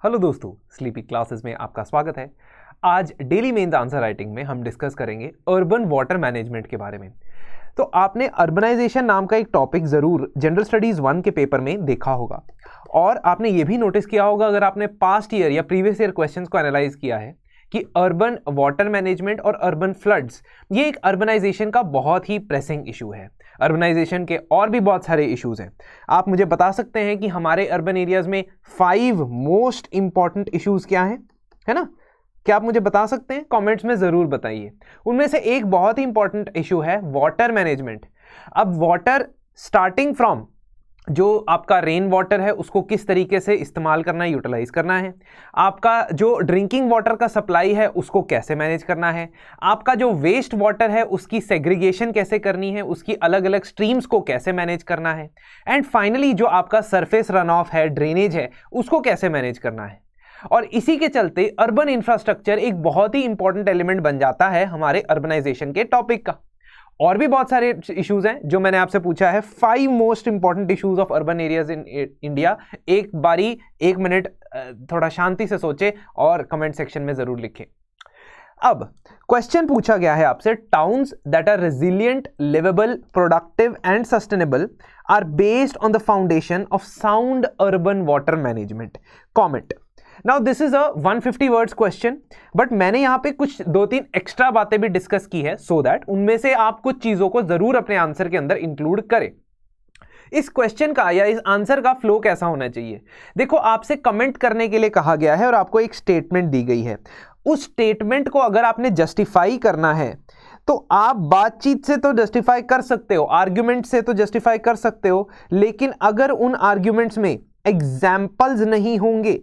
Hello दोस्तों, sleepy classes में आपका स्वागत है। आज डेली मेंस आंसर राइटिंग में हम डिस्कस करेंगे अर्बन वाटर मैनेजमेंट के बारे में। तो आपने अर्बनाइजेशन नाम का एक टॉपिक ज़रूर जनरल स्टडीज़ 1 के पेपर में देखा होगा और आपने ये भी नोटिस किया होगा अगर आपने पास्ट ईयर या प्रीवियस ईयर क्वेश्चंस को एनालाइज किया है कि अर्बन वाटर मैनेजमेंट और अर्बन फ्लड्स ये एक अर्बनाइजेशन का बहुत ही प्रेसिंग इशू है। अर्बनाइजेशन के और भी बहुत सारे इश्यूज हैं। आप मुझे बता सकते हैं कि हमारे अर्बन एरियाज में 5 मोस्ट इंपॉर्टेंट इश्यूज क्या हैं, है ना? क्या आप मुझे बता सकते हैं? कमेंट्स में ज़रूर बताइए। उनमें से एक बहुत ही इंपॉर्टेंट इशू है वाटर मैनेजमेंट। अब वाटर स्टार्टिंग फ्रॉम जो आपका रेन वाटर है उसको किस तरीके से इस्तेमाल करना है, यूटिलाइज करना है, आपका जो ड्रिंकिंग वाटर का सप्लाई है उसको कैसे मैनेज करना है, आपका जो वेस्ट वाटर है उसकी सेग्रीगेशन कैसे करनी है, उसकी अलग अलग स्ट्रीम्स को कैसे मैनेज करना है, एंड फाइनली जो आपका सरफेस रन ऑफ है, ड्रेनेज है, उसको कैसे मैनेज करना है। और इसी के चलते अर्बन इंफ्रास्ट्रक्चर एक बहुत ही इंपॉर्टेंट एलिमेंट बन जाता है हमारे अर्बनाइजेशन के टॉपिक का। और भी बहुत सारे इश्यूज हैं जो मैंने आपसे पूछा है, 5 most important issues of urban areas in India. एक बारी 1 मिनट थोड़ा शांति से सोचे और कमेंट सेक्शन में जरूर लिखें। अब क्वेश्चन पूछा गया है आपसे, towns that are resilient, liveable, productive and sustainable are based on the foundation of sound urban water management. Comment. Now this is a 150 words question, but मैंने यहां पे कुछ 2-3 एक्स्ट्रा बातें भी डिस्कस की है सो दैट उनमें से आप कुछ चीजों को जरूर अपने आंसर के अंदर इंक्लूड करें। इस क्वेश्चन का या इस आंसर का फ्लो कैसा होना चाहिए? देखो, आपसे कमेंट करने के लिए कहा गया है और आपको एक स्टेटमेंट दी गई है। उस स्टेटमेंट को अगर आपने जस्टिफाई करना है तो आप बातचीत से तो जस्टिफाई कर सकते हो, आर्ग्यूमेंट से तो जस्टिफाई कर सकते हो, लेकिन अगर उन आर्ग्यूमेंट्स में एग्जाम्पल्स नहीं होंगे,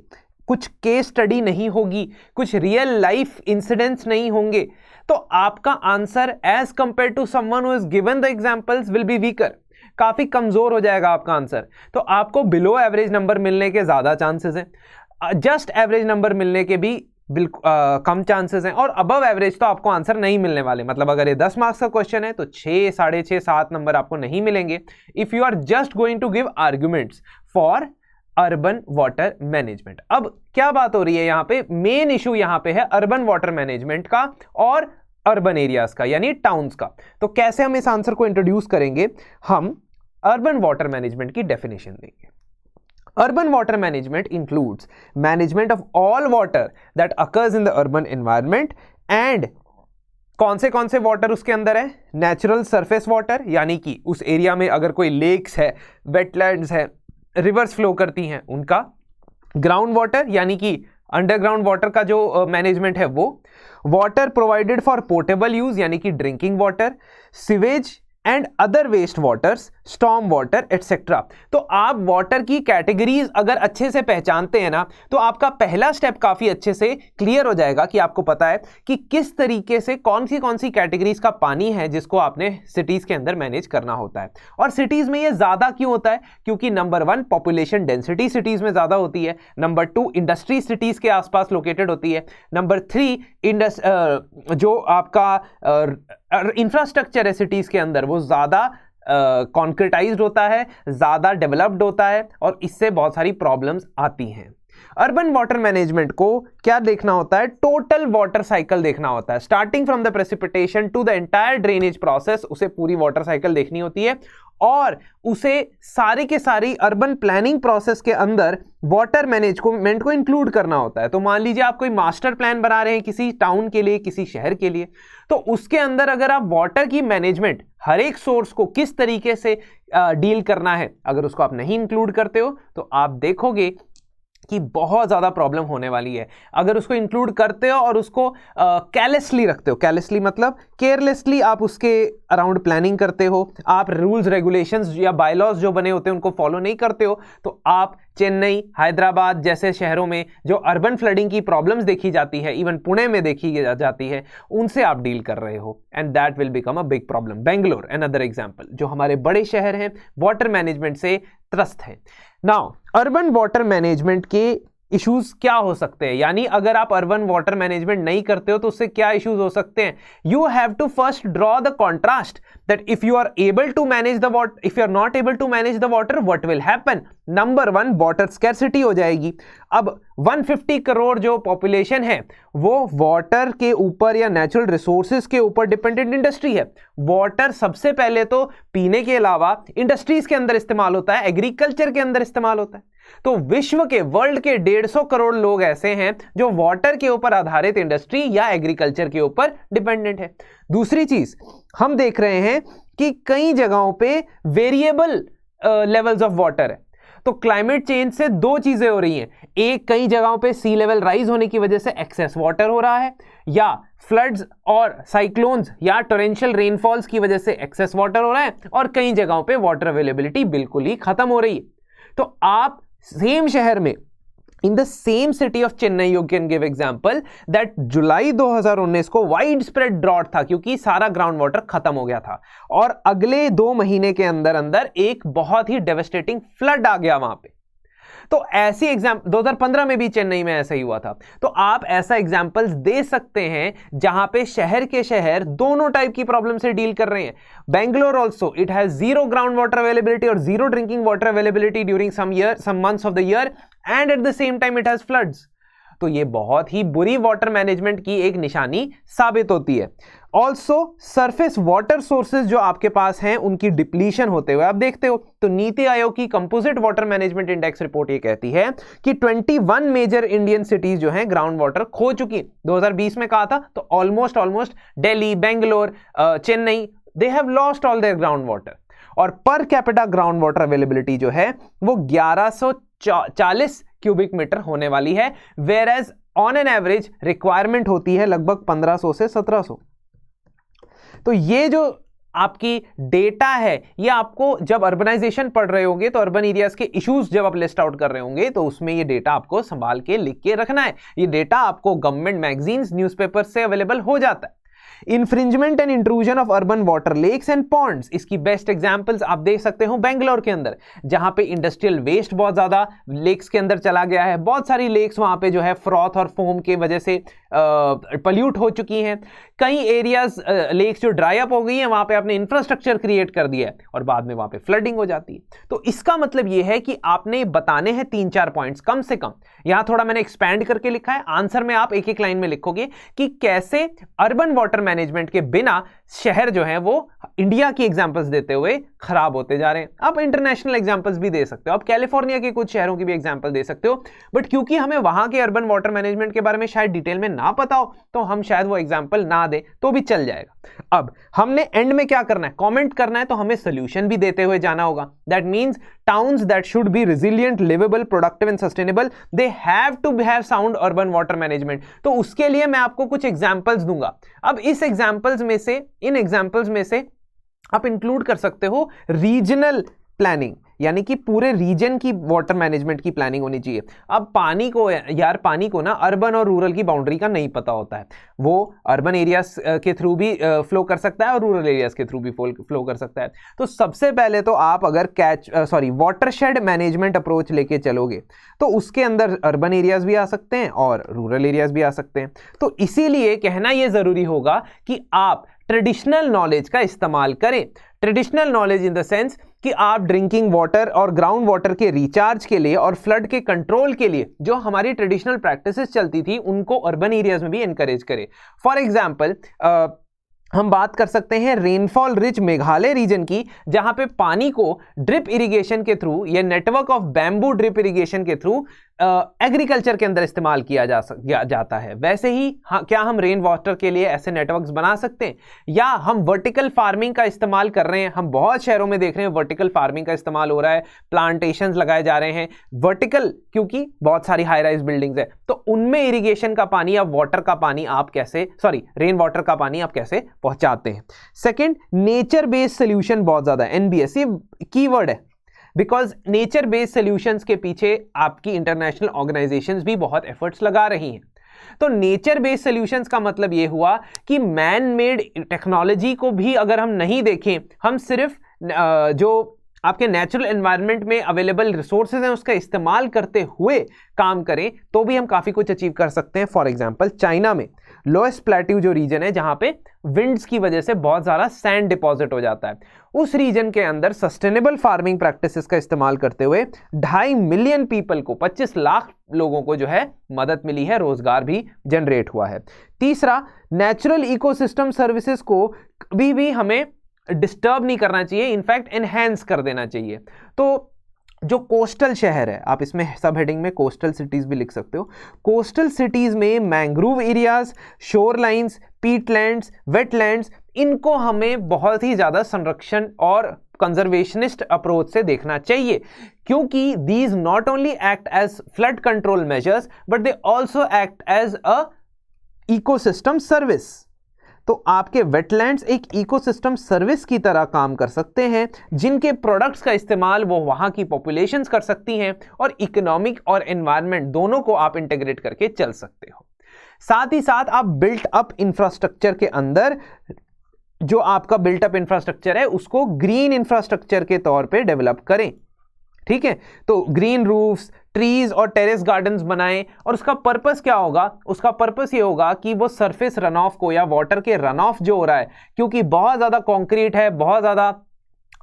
कुछ केस स्टडी नहीं होगी, कुछ रियल लाइफ इंसिडेंट्स नहीं होंगे, तो आपका answer as compare to someone who is given the examples will be weaker, काफी कमजोर हो जाएगा आपका आंसर। तो आपको बिलो एवरेज नंबर मिलने के ज्यादा चांसेस हैं, जस्ट एवरेज नंबर मिलने के भी कम चांसेस हैं, और अबव एवरेज तो आपको आंसर नहीं मिलने वाले। मतलब अगर ये 10 मार्क्स का क्वेश्चन है तो 6, 6.5, 7 नंबर आपको नहीं मिलेंगे if you are just going to give arguments for urban water management. अब क्या बात हो रही है यहां पे? मेन इशू यहां पे है अर्बन वाटर मैनेजमेंट का और अर्बन एरियाज का, यानी टाउन्स का। तो कैसे हम इस आंसर को इंट्रोड्यूस करेंगे? हम अर्बन वाटर मैनेजमेंट की डेफिनेशन देंगे। Urban water management includes management of all water that occurs in the urban environment. And कौन से वाटर उसके अंदर है? नेचुरल सरफेस वाटर, यानी कि उस एरिया में अगर कोई लेक्स है, वेटलैंड्स है, रिवर्स फ्लो करती हैं उनका। ग्राउंड वाटर, यानी कि अंडरग्राउंड वाटर का जो मैनेजमेंट है वो। Water provided for portable use, यानी कि drinking water, sewage and other waste waters, storm water etcetera. तो आप वाटर की कैटेगरीज अगर अच्छे से पहचानते हैं ना, तो आपका पहला स्टेप काफी अच्छे से क्लियर हो जाएगा कि आपको पता है कि किस तरीके से कौन सी कैटेगरीज का पानी है जिसको आपने सिटीज के अंदर मैनेज करना होता है। और सिटीज में ये ज्यादा क्यों होता है? क्योंकि नंबर 1 पॉपुलेशन डेंसिटी सिटीज में ज्यादा होती है, नंबर 2 इंडस्ट्री सिटीज के आसपास लोकेटेड होती है, नंबर 3 जो आपका इंफ्रास्ट्रक्चर है सिटीज के अंदर वो ज्यादा कॉन्क्रीटाइज्ड होता है, ज्यादा डेवलप्ड होता है, और इससे बहुत सारी प्रॉब्लम्स आती हैं। अर्बन वाटर मैनेजमेंट को क्या देखना होता है? टोटल वाटर साइकिल देखना होता है, starting from the precipitation to the entire drainage process. उसे पूरी वाटर साइकिल देखनी होती है और उसे सारी के सारी अर्बन प्लानिंग प्रोसेस के अंदर वाटर मैनेजमेंट को इंक्लूड करना होता है। तो मान लीजिए आप कोई मास्टर प्लान बना रहे हैं किसी टाउन के लिए, किसी शहर के लिए, तो उसके अंदर अगर आप वाटर की मैनेजमेंट, हर एक सोर्स को किस तरीके से डील करना है, अगर उसको आप नहीं इंक्लूड करते हो तो आप देखोगे कि बहुत ज़्यादा प्रॉब्लम होने वाली है। अगर उसको इंक्लूड करते हो और उसको कैलेसली रखते हो, कैलेसली मतलब केयरलेसली आप उसके अराउंड प्लानिंग करते हो, आप रूल्स रेगुलेशंस या बायलॉज जो बने होते हैं उनको फॉलो नहीं करते हो, तो आप चेन्नई, हैदराबाद जैसे शहरों में जो अर्बन फ्लडिंग की प्रॉब्लम्स देखी जाती है, इवन पुणे में देखी जाती है, उनसे आप डील कर रहे हो, and that will become a big problem. Bangalore another example, जो हमारे बड़े शहर हैं वाटर मैनेजमेंट से त्रस्त हैं। नाउ अर्बन वाटर मैनेजमेंट के इश्यूज क्या हो सकते हैं, यानी अगर आप अर्बन वाटर मैनेजमेंट नहीं करते हो तो उससे क्या इश्यूज हो सकते हैं। You have to first draw the contrast that if you are able to manage the water, if you are not able to manage the water, what will happen. Number 1, water scarcity हो जाएगी। अब 150 करोड़ जो population है वो water के ऊपर या natural resources के ऊपर डिपेंडेंट इंडस्ट्री है। वाटर सबसे पहले तो पीने के अलावा इंडस्ट्रीज के अंदर इस्तेमाल होता है, एग्रीकल्चर के अंदर इस्तेमाल होता है। तो विश्व के, वर्ल्ड के 150 करोड़ लोग ऐसे हैं जो वाटर के ऊपर आधारित इंडस्ट्री या एग्रीकल्चर के ऊपर डिपेंडेंट है। दूसरी चीज हम देख रहे हैं कि कई जगहों पे वेरिएबल लेवल्स ऑफ वाटर है। तो क्लाइमेट चेंज से दो चीजें हो रही हैं, एक कई जगहों पे सी लेवल राइज होने की वजह से एक्सेस वाटर हो रहा है, या फ्लड्स और साइक्लोन्स या टोरेंशियल रेनफॉल्स की वजह से एक्सेस वाटर हो रहा है, और कई जगहों पे वाटर अवेलेबिलिटी बिल्कुल ही खत्म हो रही है। तो आप सेम शहर में, in the same city of Chennai, you can give example that जुलाई 2019 को वाइड स्प्रेड ड्रॉट था क्योंकि सारा ग्राउंड वाटर खत्म हो गया था, और अगले 2 महीने के अंदर अंदर एक बहुत ही डेवास्टेटिंग फ्लड आ गया वहां पे। तो ऐसी एग्जाम्पल 2015 में भी चेन्नई में ऐसा ही हुआ था। तो आप ऐसा एग्जाम्पल्स दे सकते हैं जहां पे शहर के शहर दोनों टाइप की प्रॉब्लम से डील कर रहे हैं। Bangalore also, it has zero ground water availability और zero drinking water availability during some months of the year, and at the same time it has floods. तो ये बहुत ही बुरी वाटर मैनेजमेंट की एक निशानी साबित होती है। ऑल्सो सरफेस वाटर सोर्सेज जो आपके पास हैं उनकी डिप्लीशन होते हुए आप देखते हो। तो नीति आयोग की composite water management index report ये कहती है कि 21 मेजर इंडियन सिटीज जो हैं ग्राउंड वाटर खो चुकी। 2020 में कहा था तो almost Delhi, Bangalore, Chennai, they have lost all their ground water. और per capita ground water availability जो है वो 1140 क्यूबिक मीटर होने वाली है, whereas on an average requirement होती है लगभग 1500 से 1700। तो ये जो आपकी डेटा है ये आपको जब अर्बनाइजेशन पढ़ रहे होंगे तो अर्बन एरियाज के इश्यूज जब आप लिस्ट आउट कर रहे होंगे तो उसमें ये डेटा आपको संभाल के लिख के रखना है। ये डेटा आपको गवर्नमेंट मैगजीन्स, न्यूज़पेपर से अवेलेबल हो जाता है। Infringement and intrusion of urban water lakes and ponds, इसकी बेस्ट एग्जांपल्स आप देख सकते हो बेंगलोर के अंदर, जहां पे इंडस्ट्रियल वेस्ट बहुत ज्यादा लेक्स के अंदर चला गया है। बहुत सारी लेक्स वहां पे जो है फ्रॉथ और फोम की वजह से पल्यूट हो चुकी हैं। कई एरियाज लेक्स जो ड्राई अप हो गई हैं वहां पे आपने इंफ्रास्ट्रक्चर क्रिएट कर दिया है और बाद में वहां पे फ्लडिंग हो जाती है। तो इसका मतलब यह है कि आपने बताने हैं 3-4 पॉइंट्स कम से कम। यहां थोड़ा मैंने एक्सपैंड करके लिखा है, आंसर में आप एक लाइन में लिखोगे कि कैसे अर्बन वाटर मैनेजमेंट के बिना शहर जो है वो इंडिया की एग्जांपल्स देते हुए खराब होते जा रहे हैं। आप इंटरनेशनल एग्जांपल्स भी दे सकते हो, आप कैलिफोर्निया के कुछ शहरों की भी एग्जांपल दे सकते हो, बट क्योंकि हमें वहां के अर्बन वाटर मैनेजमेंट के बारे में शायद डिटेल में ना पता हो तो हम शायद वो एग्जांपल ना दे तो भी चल जाएगा। अब हमने एंड में क्या करना है, कमेंट करना है, तो हमें सोल्यूशन भी देते हुए जाना होगा। That means towns that should be resilient, liveable, productive and sustainable, they have to have sound urban water management. तो उसके लिए मैं आपको कुछ एग्जांपल्स दूंगा। अब इस एग्जांपल्स में से, इन एग्जांपल्स में से आप इंक्लूड कर सकते हो रीजनल प्लानिंग, यानी कि पूरे रीजन की वाटर मैनेजमेंट की प्लानिंग होनी चाहिए। अब पानी को ना अर्बन और रूरल की बाउंड्री का नहीं पता होता है। वो अर्बन एरियाज के थ्रू भी फ्लो कर सकता है और रूरल एरियाज के थ्रू भी फ्लो कर सकता है। तो सबसे पहले तो आप अगर वाटरशेड मैनेजमेंट अप्रोच लेके चलोगे तो उसके अंदर अर्बन एरियाज भी आ सकते हैं और रूरल एरियाज भी आ सकते हैं। तो इसीलिए कहना यह जरूरी होगा कि आप ट्रेडिशनल नॉलेज का इस्तेमाल करें। Traditional knowledge in the sense कि आप ड्रिंकिंग वाटर और ग्राउंड वाटर के रिचार्ज के लिए और फ्लड के कंट्रोल के लिए जो हमारी ट्रेडिशनल प्रैक्टिसेस चलती थी उनको अर्बन एरियाज में भी एनकरेज करें। फॉर एग्जांपल हम बात कर सकते हैं रेनफॉल रिच मेघालय रीजन की, जहां पे पानी को ड्रिप इरिगेशन के थ्रू या network of bamboo drip irrigation के थ्रू एग्रीकल्चर के अंदर इस्तेमाल किया जाता है। वैसे ही क्या हम रेन वाटर के लिए ऐसे नेटवर्क्स बना सकते हैं, या हम वर्टिकल फार्मिंग का इस्तेमाल कर रहे हैं। हम बहुत शहरों में देख रहे हैं वर्टिकल फार्मिंग का इस्तेमाल हो रहा है, प्लांटेशंस लगाए जा रहे हैं वर्टिकल, क्योंकि बहुत सारी हाई राइज बिल्डिंग्स है। तो उनमें इरिगेशन का पानी या वाटर का पानी आप कैसे, रेन वाटर का पानी आप कैसे पहुंचाते हैं। सेकेंड, नेचर बेस्ड सोल्यूशन बहुत ज्यादा है। NBS ये कीवर्ड है बिकॉज नेचर बेस्ड सॉल्यूशंस के पीछे आपकी इंटरनेशनल ऑर्गेनाइजेशंस भी बहुत एफर्ट्स लगा रही हैं। तो नेचर बेस्ड सॉल्यूशंस का मतलब यह हुआ कि मैन मेड टेक्नोलॉजी को भी अगर हम नहीं देखें, हम सिर्फ जो आपके नेचुरल एनवायरनमेंट में अवेलेबल रिसोर्सेज हैं उसका इस्तेमाल करते हुए काम करें तो भी हम काफी कुछ अचीव कर सकते हैं। फॉर एग्जांपल चाइना में लोएस्ट प्लेट्यू जो रीजन है जहां पे विंड्स की वजह से बहुत सारा सैंड डिपॉजिट हो जाता है, उस रीजन के अंदर सस्टेनेबल फार्मिंग प्रैक्टिसेस का इस्तेमाल करते हुए 2.5 मिलियन पीपल को 25 लाख लोगों को जो है मदद मिली है, रोजगार भी जनरेट हुआ है। तीसरा, नेचुरल इकोसिस्टम सर्विसेज को कभी भी हमें डिस्टर्ब नहीं करना चाहिए, इनफैक्ट एनहेंस कर देना चाहिए। तो जो कोस्टल शहर है, आप इसमें सब हेडिंग में कोस्टल सिटीज भी लिख सकते हो, कोस्टल सिटीज में मैंग्रोव एरियाज, शोर लाइन्स, पीटलैंड्स, वेटलैंड्स, इनको हमें बहुत ही ज्यादा संरक्षण और कंजर्वेशनिस्ट अप्रोच से देखना चाहिए, क्योंकि these not only act as flood control measures but they also act as a ecosystem service. तो आपके वेटलैंड्स एक इकोसिस्टम सर्विस की तरह काम कर सकते हैं, जिनके प्रोडक्ट्स का इस्तेमाल वो वहां की पॉपुलेशंस कर सकती हैं और इकोनॉमिक और एनवायरनमेंट दोनों को आप इंटीग्रेट करके चल सकते हो। साथ ही साथ आप बिल्ट अप इंफ्रास्ट्रक्चर के अंदर जो आपका बिल्ट अप इंफ्रास्ट्रक्चर है उसको ग्रीन इंफ्रास्ट्रक्चर के तौर पे डेवलप करें। ठीक है, तो ग्रीन रूफ्स, ट्रीज और टेरेस गार्डन्स बनाएं, और उसका पर्पस क्या होगा? उसका पर्पस ये होगा कि वो सरफेस रन ऑफ को या वाटर के रन ऑफ जो हो रहा है, क्योंकि बहुत ज्यादा कंक्रीट है, बहुत ज्यादा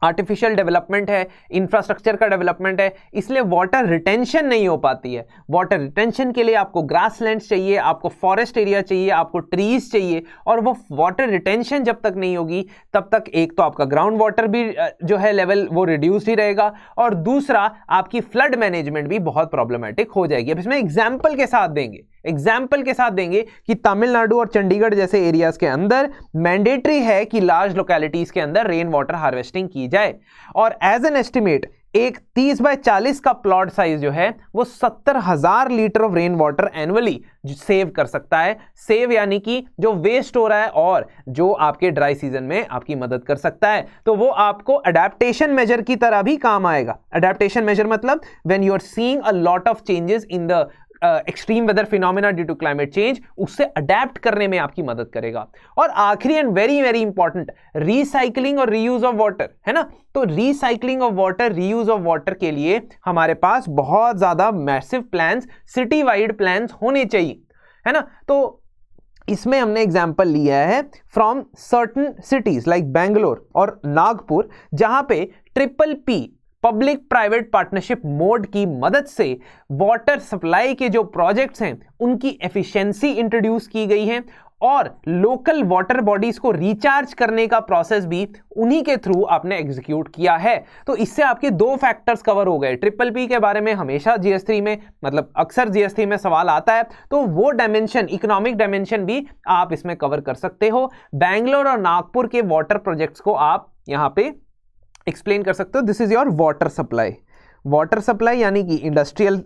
आर्टिफिशियल डेवलपमेंट है, इंफ्रास्ट्रक्चर का डेवलपमेंट है, इसलिए वाटर रिटेंशन नहीं हो पाती है। वाटर रिटेंशन के लिए आपको ग्रासलैंड्स चाहिए, आपको फॉरेस्ट एरिया चाहिए, आपको ट्रीज चाहिए, और वो वाटर रिटेंशन जब तक नहीं होगी तब तक एक तो आपका ग्राउंड वाटर भी जो है लेवल वो रिड्यूस्ड ही रहेगा, और दूसरा आपकी फ्लड मैनेजमेंट भी बहुत प्रॉब्लमेटिक हो जाएगी। अब इसमें एग्जाम्पल के साथ देंगे कि तमिलनाडु और चंडीगढ़ जैसे एरियाज के अंदर मैंडेटरी है कि लार्ज लोकेलिटीज के अंदर रेन वाटर हार्वेस्टिंग की जाए, और एज एन एस्टिमेट एक 30/40 का प्लॉट साइज जो है वो 70,000 litre of rain water annually save कर सकता है। सेव यानी कि जो वेस्ट हो रहा है और जो आपके ड्राई सीजन में आपकी मदद कर सकता है, तो वो आपको अडेप्टेशन मेजर की तरह भी काम आएगा। अडेप्टेशन मेजर मतलब when you are seeing a lot of changes in the extreme weather phenomena due to climate change, उससे अडेप्ट करने में आपकी मदद करेगा। और आखिरी and very very important, recycling और रीयूज ऑफ वाटर, है ना। तो recycling of water, reuse of water के लिए हमारे पास बहुत ज्यादा massive plans, city wide plans होने चाहिए, है ना। तो इसमें हमने एग्जाम्पल लिया है from certain cities like Bangalore और नागपुर, जहां पे PPP public private partnership mode की मदद से वाटर सप्लाई के जो प्रोजेक्ट्स हैं उनकी एफिशिएंसी इंट्रोड्यूस की गई है, और लोकल वाटर बॉडीज को रिचार्ज करने का प्रोसेस भी उन्हीं के थ्रू आपने एग्जीक्यूट किया है। तो इससे आपके 2 फैक्टर्स कवर हो गए। PPP के बारे में हमेशा GS3 में, मतलब अक्सर GS3 में सवाल आता है, तो वो डायमेंशन, इकोनॉमिक डायमेंशन भी आप इसमें कवर कर सकते हो। बैंगलोर और नागपुर के वाटर प्रोजेक्ट्स को आप यहां पे एक्सप्लेन कर सकते हो। This is your water supply. Water supply यानी कि इंडस्ट्रियल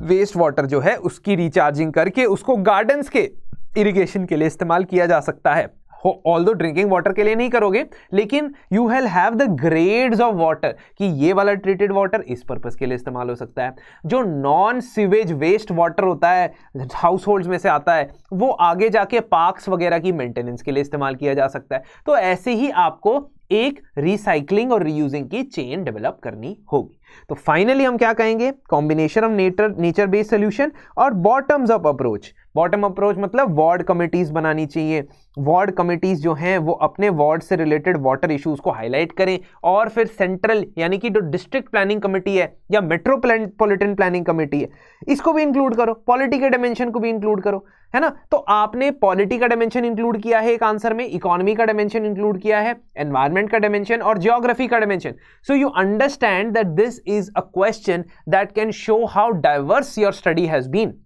वेस्ट वाटर जो है उसकी रिचार्जिंग करके उसको गार्डन्स के इरिगेशन के लिए इस्तेमाल किया जा सकता है। ऑल्दो ड्रिंकिंग वाटर के लिए नहीं करोगे, लेकिन you will have the grades of water कि ये वाला ट्रीटेड वाटर इस पर्पस के लिए इस्तेमाल हो सकता है। जो नॉन सीवेज वेस्ट वाटर होता है, हाउस होल्ड्स में से आता है, वो आगे जाके पार्क्स वगैरह की मेंटेनेंस के लिए इस्तेमाल किया जा सकता है। तो ऐसे ही आपको एक रिसाइकलिंग और रीयूजिंग की चेन डेवलप करनी होगी। तो फाइनली हम क्या कहेंगे? Combination of nature based solution और bottoms up approach. Bottom approach मतलब वार्ड कमिटीज बनानी चाहिए। वार्ड कमिटीज जो हैं वो अपने वार्ड से रिलेटेड वाटर इश्यूज को हाईलाइट करें, और फिर सेंट्रल यानी कि जो डिस्ट्रिक्ट प्लानिंग कमेटी है या मेट्रोपॉलिटन प्लानिंग कमेटी है, इसको भी इंक्लूड करो, पॉलिटी के डायमेंशन को भी इंक्लूड करो, है ना। तो आपने पॉलिटी का डायमेंशन इंक्लूड किया है एक आंसर में, इकोनॉमी का डायमेंशन इंक्लूड किया है, एनवायरमेंट का डायमेंशन और ज्योग्राफी का dimension. So you understand that this is a question that can show how diverse your study has been.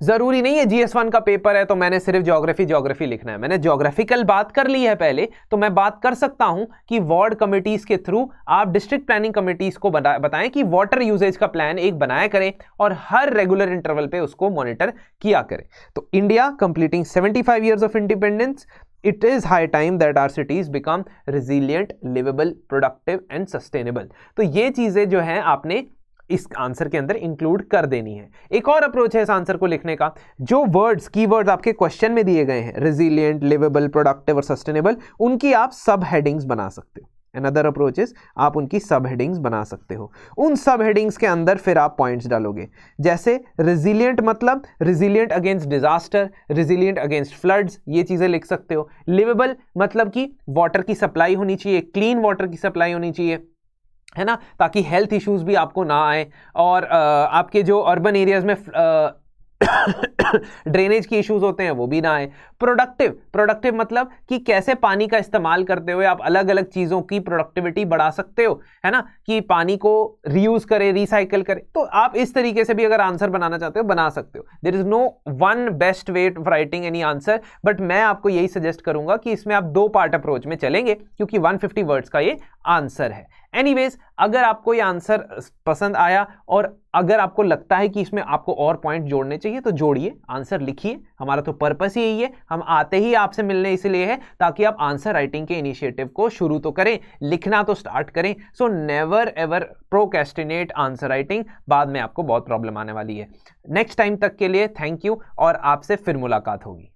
जरूरी नहीं है GS1 का पेपर है तो मैंने सिर्फ ज्योग्राफी लिखना है। मैंने ज्योग्राफिकल बात कर ली है पहले, तो मैं बात कर सकता हूं कि वार्ड कमिटीज के थ्रू आप डिस्ट्रिक्ट प्लानिंग कमिटीज को बताएं कि वाटर यूजेज का प्लान एक बनाया करें और हर रेगुलर इंटरवल पे उसको मॉनिटर किया करें। तो India completing 75 years of independence, it is high time that our cities become resilient, livable, productive and sustainable। तो ये चीजें जो हैं आपने इस आंसर के अंदर इंक्लूड कर देनी है। एक और अप्रोच है इस आंसर को लिखने का, जो वर्ड्स, कीवर्ड्स आपके क्वेश्चन में दिए गए हैं, रेजिलिएंट, लिवेबल, प्रोडक्टिव और सस्टेनेबल, उनकी आप सब हेडिंग्स बना सकते हो। अनदर अप्रोच इज आप उनकी सब हेडिंग्स बना सकते हो, उन सब हेडिंग्स के अंदर फिर आप पॉइंट्स डालोगे। जैसे रिजिलियंट मतलब resilient against disaster, resilient against floods, ये चीजें लिख सकते हो। लिवेबल मतलब कि वाटर की सप्लाई होनी चाहिए, क्लीन वाटर की सप्लाई होनी चाहिए, है ना, ताकि हेल्थ इश्यूज भी आपको ना आए, और आपके जो अर्बन एरियाज में ड्रेनेज की इश्यूज होते हैं वो भी ना आए। प्रोडक्टिव मतलब कि कैसे पानी का इस्तेमाल करते हुए आप अलग अलग चीजों की प्रोडक्टिविटी बढ़ा सकते हो, है ना, कि पानी को रीयूज करें, रिसाइकल करें। तो आप इस तरीके से भी अगर आंसर बनाना चाहते हो बना सकते हो। There is no one best way of writing any answer, but मैं आपको यही सजेस्ट करूंगा कि इसमें आप 2 पार्ट अप्रोच में चलेंगे, क्योंकि 150 वर्ड्स का ये आंसर है। एनीवेज, अगर आपको ये आंसर पसंद आया और अगर आपको लगता है कि इसमें आपको और पॉइंट जोड़ने चाहिए तो जोड़िए, आंसर लिखिए। हमारा तो पर्पस ही यही है, हम आते ही आपसे मिलने इसलिए है ताकि आप आंसर राइटिंग के इनिशिएटिव को शुरू तो करें, लिखना तो स्टार्ट करें। So never ever procrastinate answer writing, बाद में आपको बहुत प्रॉब्लम आने वाली है। नेक्स्ट टाइम तक के लिए थैंक यू, और आपसे फिर मुलाकात होगी।